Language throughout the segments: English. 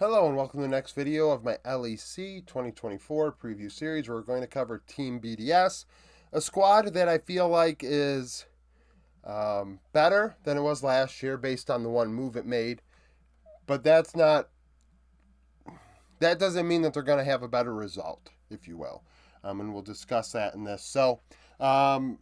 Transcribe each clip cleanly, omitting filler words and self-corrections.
Hello and welcome to the next video of my LEC 2024 preview series. We're going to cover Team BDS, a squad that I feel like is better than it was last year based on the one move it made. But that doesn't mean that they're going to have a better result, if you will. And we'll discuss that in this.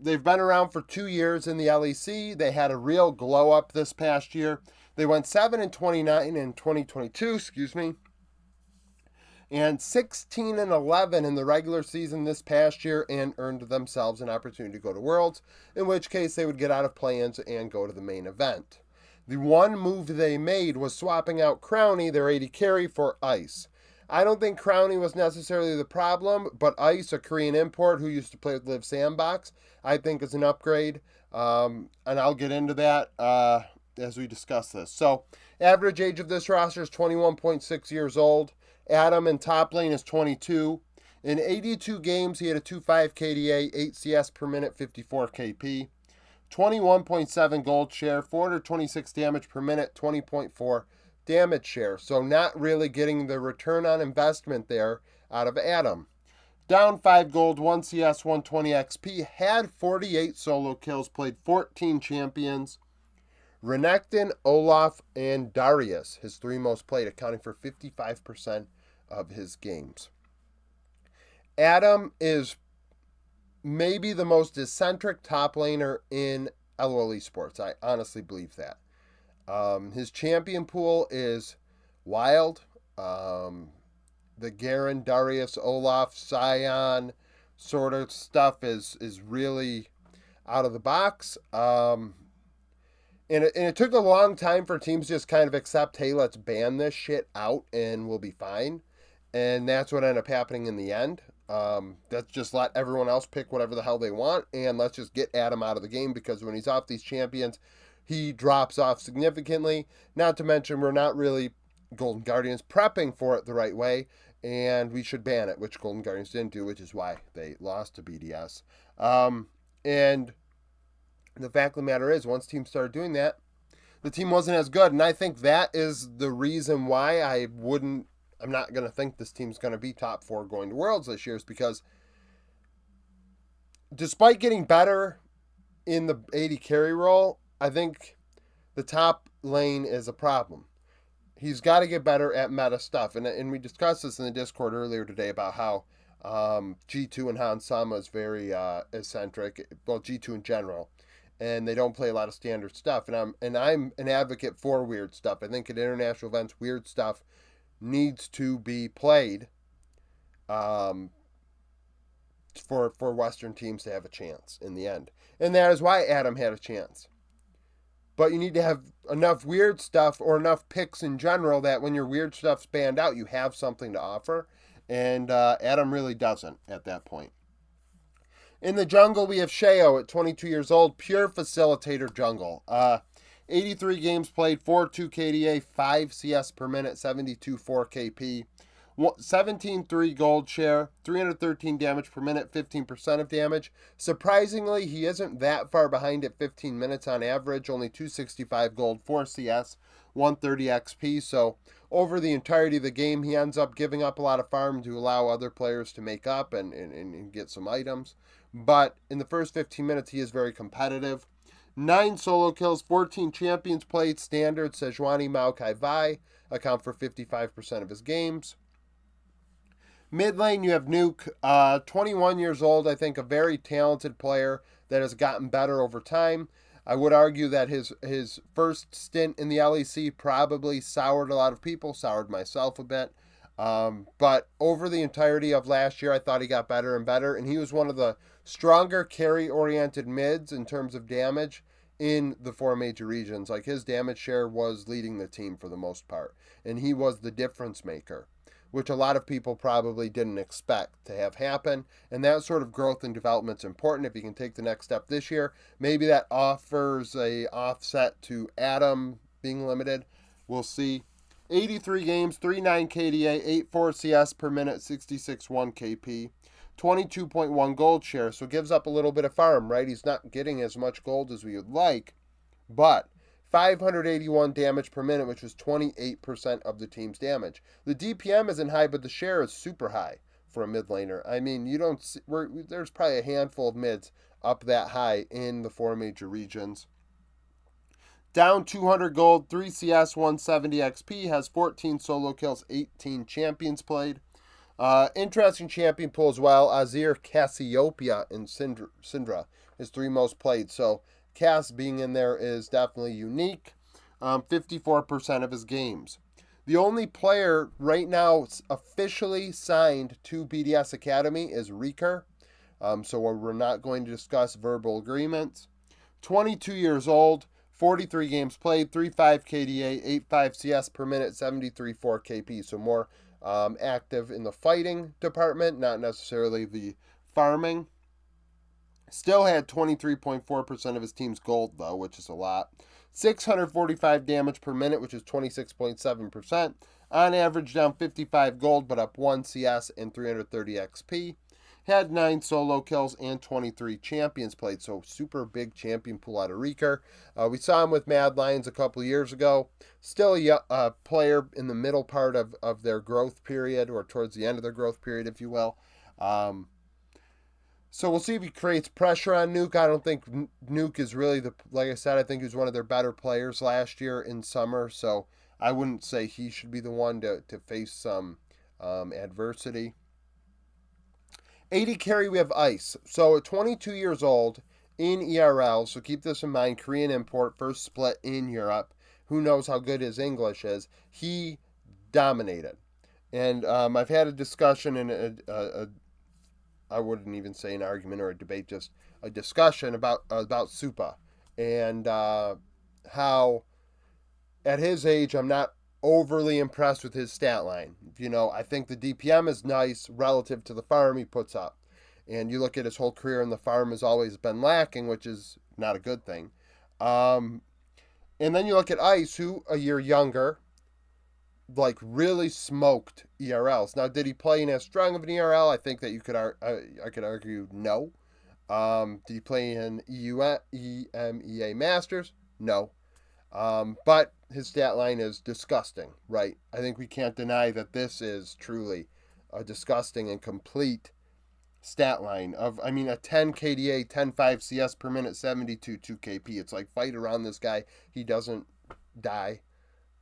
They've been around for 2 years in the LEC. They had a real glow up this past year. They went 7-29 in 2022, and 16-11 in the regular season this past year, and earned themselves an opportunity to go to Worlds, in which case they would get out of play-ins and go to the main event. The one move they made was swapping out Crowney, their AD carry, for Ice. I don't think Crowney was necessarily the problem, but Ice, a Korean import who used to play with Liv Sandbox, I think is an upgrade, and I'll get into that as we discuss this. So, average age of this roster is 21.6 years old. Adam in top lane is 22. In 82 games, he had a 2.5 KDA, 8 CS per minute, 54 KP. 21.7 gold share, 426 damage per minute, 20.4 damage share. So not really getting the return on investment there out of Adam. Down 5 gold, 1 CS, 120 XP, had 48 solo kills, played 14 champions. Renekton, Olaf, and Darius, his 3 most played, accounting for 55% of his games. Adam is maybe the most eccentric top laner in LOL Esports. I honestly believe that. His champion pool is wild. The Garen, Darius, Olaf, Sion sort of stuff is really out of the box. And it took a long time for teams to just kind of accept, hey, let's ban this shit out and we'll be fine. And that's what ended up happening in the end. Let's just let everyone else pick whatever the hell they want, and let's just get Adam out of the game, because when he's off these champions, he drops off significantly. Not to mention, we're not really Golden Guardians prepping for it the right way, and we should ban it, which Golden Guardians didn't do, which is why they lost to BDS. And the fact of the matter is, once teams started doing that, the team wasn't as good. And I think that is the reason why I'm not going to think this team's going to be top 4 going to Worlds this year, is because despite getting better in the AD carry role, I think the top lane is a problem. He's got to get better at meta stuff. And we discussed this in the Discord earlier today about how G2 and Han Sama is very eccentric. Well, G2 in general. And they don't play a lot of standard stuff. And I'm an advocate for weird stuff. I think at international events, weird stuff needs to be played for Western teams to have a chance in the end. And that is why Adam had a chance. But you need to have enough weird stuff, or enough picks in general, that when your weird stuff's banned out, you have something to offer. And Adam really doesn't at that point. In the jungle, we have Sheo at 22 years old, pure facilitator jungle. 83 games played, 4.2 KDA, 5 CS per minute, 72.4 KP, 17.3 gold share, 313 damage per minute, 15% of damage. Surprisingly, he isn't that far behind at 15 minutes on average, only 265 gold, 4 CS, 130 XP. So over the entirety of the game, he ends up giving up a lot of farm to allow other players to make up and get some items. But in the first 15 minutes, he is very competitive. 9 solo kills, 14 champions played, standard Sejuani, Maokai, Vi account for 55% of his games. Mid lane, you have Nuke, 21 years old, I think a very talented player that has gotten better over time. I would argue that his first stint in the LEC probably soured a lot of people, soured myself a bit. But over the entirety of last year, I thought he got better and better, and he was one of the stronger carry-oriented mids in terms of damage in the 4 major regions. Like, his damage share was leading the team for the most part, and he was the difference maker, which a lot of people probably didn't expect to have happen. And that sort of growth and development is important. If he can take the next step this year, maybe that offers a offset to Adam being limited. We'll see. 83 games, 3.9 KDA, 8.4 CS per minute, 66.1 KP, 22.1 gold share. So gives up a little bit of farm, right? He's not getting as much gold as we would like, but 581 damage per minute, which was 28% of the team's damage. The DPM isn't high, but the share is super high for a mid laner. I mean, you don't see, there's probably a handful of mids up that high in the 4 major regions. Down 200 gold, 3 CS, 170 XP, has 14 solo kills, 18 champions played. Interesting champion pool as well. Azir, Cassiopeia, and Syndra, his 3 most played. So Cass being in there is definitely unique. 54% of his games. The only player right now officially signed to BDS Academy is Reeker. So we're not going to discuss verbal agreements. 22 years old, 43 games played, 3.5 KDA, 8.5 CS per minute, 73.4 KP. So more active in the fighting department, not necessarily the farming. Still had 23.4% of his team's gold, though, which is a lot. 645 damage per minute, which is 26.7%. On average, down 55 gold, but up 1 CS and 330 XP. Had 9 solo kills and 23 champions played, so super big champion pool out of Reeker. We saw him with Mad Lions a couple of years ago. Still a player in the middle part of their growth period, or towards the end of their growth period, if you will. So we'll see if he creates pressure on Nuke. I don't think Nuke is really like I said, I think he was one of their better players last year in summer, so I wouldn't say he should be the one to face some adversity. 80 carry, we have Ice. So at 22 years old in ERL, so keep this in mind, Korean import, first split in Europe. Who knows how good his English is. He dominated. And I've had a discussion and I wouldn't even say an argument or a debate, just a discussion about Supa. And how at his age I'm not overly impressed with his stat line. You know, I think the DPM is nice relative to the farm he puts up. And you look at his whole career, and the farm has always been lacking, which is not a good thing. And then you look at Ice, who a year younger, like really smoked ERLs. Now, did he play in as strong of an ERL? I think that I could argue no. Did he play in EMEA Masters? No. But his stat line is disgusting, right? I think we can't deny that this is truly a disgusting and complete stat line of, I mean, a 10 KDA, 10.5 CS per minute, 72 2 KP. It's like fight around this guy. He doesn't die.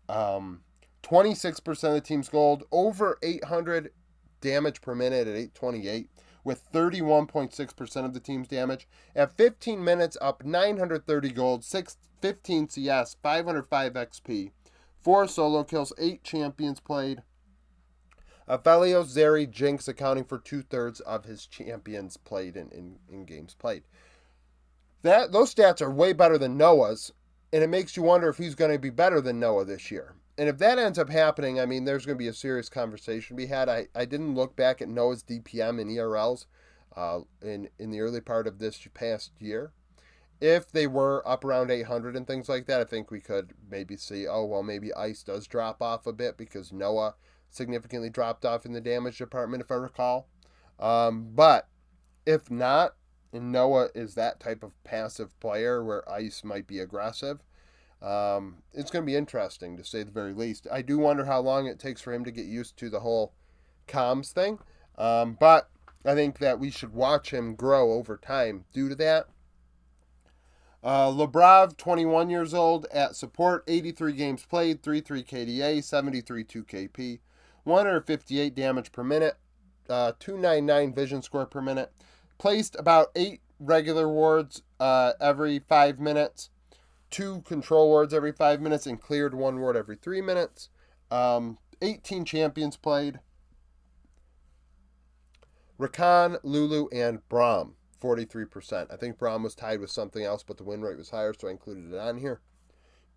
26% of the team's gold, over 800 damage per minute at 828, with 31.6% of the team's damage. At 15 minutes, up 930 gold, 15 CS, 505 XP, 4 solo kills, 8 champions played. Aphelios, Zeri, Jinx accounting for 2/3 of his champions played in games played. Those stats are way better than Noah's, and it makes you wonder if he's going to be better than Noah this year. And if that ends up happening, I mean, there's going to be a serious conversation to be had. I didn't look back at Noah's DPM and ERLs in the early part of this past year. If they were up around 800 and things like that, I think we could maybe see, oh, well, maybe Ice does drop off a bit because Noah significantly dropped off in the damage department, if I recall. But if not, and Noah is that type of passive player where Ice might be aggressive, it's going to be interesting to say the very least. I do wonder how long it takes for him to get used to the whole comms thing. But I think that we should watch him grow over time due to that. Lebrov, 21 years old, at support, 83 games played, 3.3 KDA, 73 2 KP, 158 damage per minute, 299 vision score per minute. Placed about 8 regular wards every 5 minutes, 2 control wards every 5 minutes, and cleared 1 ward every 3 minutes. 18 champions played. Rakan, Lulu, and Braum, 43%. I think Braum was tied with something else, but the win rate was higher, so I included it on here.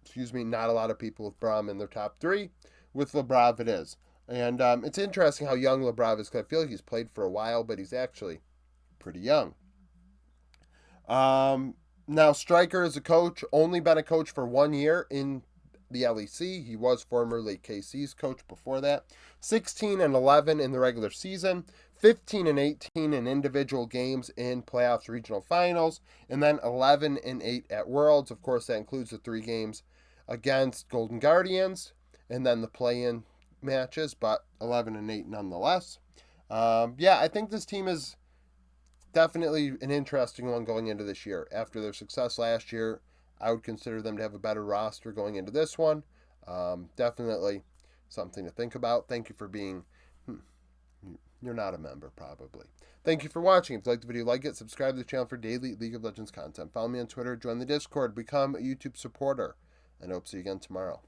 Excuse me, not a lot of people with Braum in their top 3. With Lebrov, it is. And it's interesting how young Lebrov is, because I feel like he's played for a while, but he's actually pretty young. Now, Striker is a coach, only been a coach for 1 year in the LEC. He was formerly KC's coach before that. 16-11 in the regular season, 15-18 in individual games in playoffs, regional finals, and then 11-8 at Worlds. Of course, that includes the 3 games against Golden Guardians, and then the play-in matches, but 11-8 nonetheless. I think this team is definitely an interesting one going into this year. After their success last year, I would consider them to have a better roster going into this one. Definitely something to think about. Thank you for being... You're not a member, probably. Thank you for watching. If you liked the video, like it. Subscribe to the channel for daily League of Legends content. Follow me on Twitter. Join the Discord. Become a YouTube supporter. And I hope to see you again tomorrow.